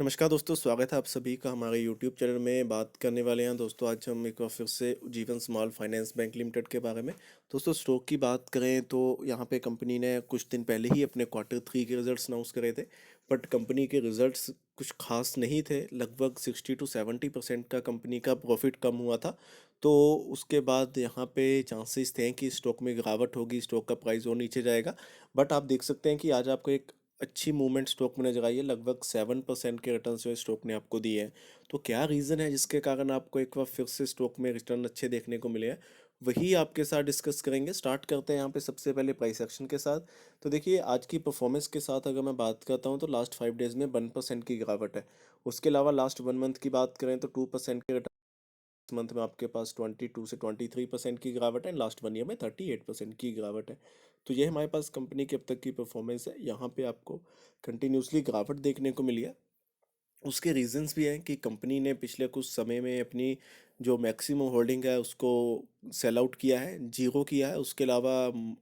नमस्कार दोस्तों, स्वागत है आप सभी का हमारे यूट्यूब चैनल में। बात करने वाले हैं दोस्तों, आज हम एक बार फिर से जीवन स्मॉल फाइनेंस बैंक लिमिटेड के बारे में। दोस्तों, स्टॉक की बात करें तो यहाँ पे कंपनी ने कुछ दिन पहले ही अपने क्वार्टर 3 के रिजल्ट्स अनाउंस करे थे। बट कंपनी के रिजल्ट्स कुछ खास नहीं थे। लगभग 60 to 70% का कंपनी का प्रॉफिट कम हुआ था। तो उसके बाद यहाँ पे चांसेस थे कि स्टॉक में गिरावट होगी, स्टॉक का प्राइस और नीचे जाएगा। बट आप देख सकते हैं कि आज आपको एक अच्छी मूवमेंट स्टॉक में नजर आई है। लगभग 7% के रिटर्न जो है स्टॉक ने आपको दिए हैं। तो क्या रीज़न है जिसके कारण आपको एक बार फिर से स्टॉक में रिटर्न अच्छे देखने को मिले हैं, वही आपके साथ डिस्कस करेंगे। स्टार्ट करते हैं यहाँ पे सबसे पहले प्राइस एक्शन के साथ। तो देखिए, आज की परफॉर्मेंस के साथ अगर मैं बात करता हूँ तो लास्ट 5 डेज में 1% की गिरावट है। उसके अलावा लास्ट 1 मंथ की बात करें तो 2% के रिटर्न। मंथ में आपके पास 22 से 23% की गिरावट है। लास्ट 1 ईयर में 38% की गिरावट है। तो ये हमारे पास कंपनी की अब तक की परफॉर्मेंस है। यहाँ पे आपको कंटिन्यूसली गिरावट देखने को मिली है। उसके रीजंस भी हैं कि कंपनी ने पिछले कुछ समय में अपनी जो मैक्सिमम होल्डिंग है उसको सेल आउट किया है, जीरो किया है। उसके अलावा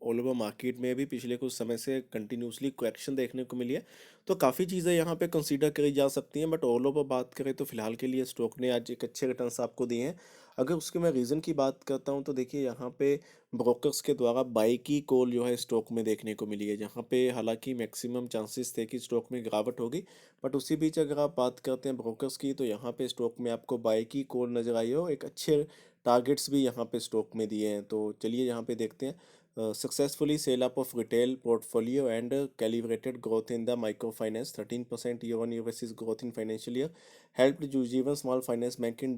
ऑल ओवर मार्केट में भी पिछले कुछ समय से कंटिन्यूसली करेक्शन देखने को मिली है। तो काफ़ी चीज़ें यहाँ पे कंसीडर करी जा सकती हैं। बट ऑल ओवर बात करें तो फिलहाल के लिए स्टॉक ने आज एक अच्छे रिटर्न्स आपको दिए हैं। अगर उसके मैं रीज़न की बात करता हूँ तो देखिए, यहाँ पे ब्रोकर्स के द्वारा बाई की कॉल जो है स्टॉक में देखने को मिली है, जहाँ पे हालांकि मैक्सिमम चांसेस थे कि स्टॉक में गिरावट होगी। बट उसी बीच अगर आप बात करते हैं ब्रोकर्स की, तो यहाँ पे स्टॉक में आपको बाई की कॉल नज़र आई हो। एक अच्छे टारगेट्स भी यहाँ पे स्टॉक में दिए हैं। तो चलिए यहाँ पे देखते हैं। Successfully sell up of retail portfolio and calibrated growth in the micro finance, 13% year on year basis growth in financial year helped Ujjivan Small Finance Bank in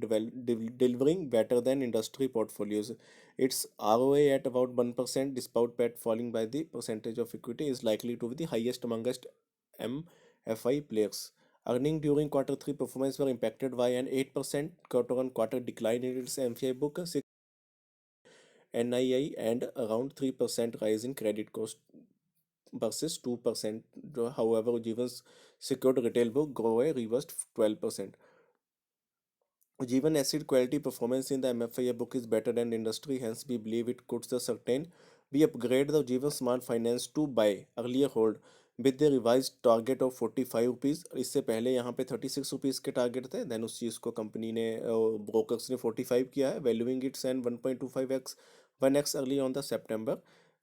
delivering better than industry portfolios. Its ROA at about 1%, despite PAT falling by the percentage of equity, is likely to be the highest amongst MFI players. Earning during Q3 performance were impacted by an 8% quarter-on-quarter decline in its MFI book, 6 NII, and around 3% rise in credit cost versus 2%. However, Ujjivan's secured retail book grew a reversed 12%. Given asset quality performance in the MFI book is better than the industry, hence we believe it could sustain. We upgrade the Jeevan Smart Finance to buy, earlier hold, with the revised target of 45 rupees. इससे पहले यहाँ पे 36 rupees के target थे। Then उस चीज़ को company ने brokers ने 45 किया है, valuing it's and 1.25x 1x early on the September.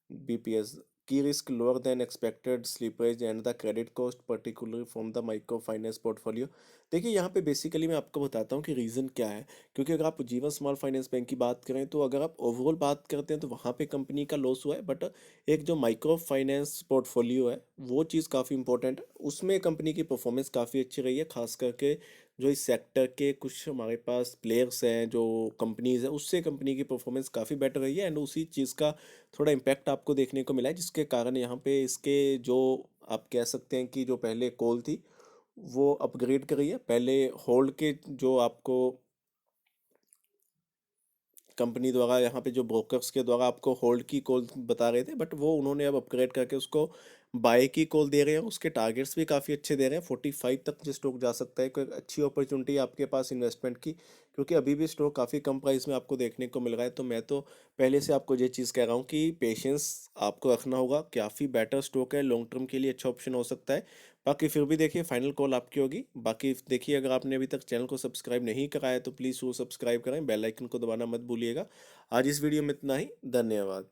BPS key risk lower than expected slippage and the credit cost particularly from the microfinance portfolio। देखिए, यहाँ पे बेसिकली मैं आपको बताता हूँ कि रीज़न क्या है। क्योंकि अगर आप जीवन स्मॉल फाइनेंस बैंक की बात करें तो अगर आप ओवरऑल बात करते हैं तो वहाँ पे कंपनी का लॉस हुआ है। बट एक जो माइक्रो फाइनेंस पोर्टफोलियो है वो चीज़ काफ़ी इंपॉर्टेंट है, उसमें कंपनी की परफॉर्मेंस काफ़ी अच्छी रही है। खास करके जो इस सेक्टर के कुछ हमारे पास प्लेयर्स हैं, जो कंपनीज हैं, उससे कंपनी की परफॉर्मेंस काफ़ी बेटर रही है। एंड उसी चीज़ का थोड़ा इम्पैक्ट आपको देखने को मिला है, जिसके कारण यहाँ पे इसके जो आप कह सकते हैं कि जो पहले कॉल थी वो अपग्रेड करी है। पहले होल्ड के जो आपको कंपनी द्वारा यहाँ पे जो ब्रोकर्स के द्वारा आपको होल्ड की कॉल बता रहे थे, बट वो उन्होंने अब अपग्रेड करके उसको बाय की कॉल दे रहे हैं। उसके टारगेट्स भी काफ़ी अच्छे दे रहे हैं। 45 तक जो स्टॉक जा सकता है, कोई अच्छी अपॉर्चुनिटी है आपके पास इन्वेस्टमेंट की, क्योंकि अभी भी स्टॉक काफ़ी कम प्राइस में आपको देखने को मिल रहा है। तो मैं तो पहले से आपको ये चीज़ कह रहा हूँ कि पेशेंस आपको रखना होगा। काफ़ी बेटर स्टॉक है, लॉन्ग टर्म के लिए अच्छा ऑप्शन हो सकता है। बाकी फिर भी देखिए, फाइनल कॉल आपकी होगी। बाकी देखिए, अगर आपने अभी तक चैनल को सब्सक्राइब नहीं करा है तो प्लीज़ वो सब्सक्राइब करें, बेल आइकन को दबाना मत भूलिएगा। आज इस वीडियो में इतना ही। धन्यवाद।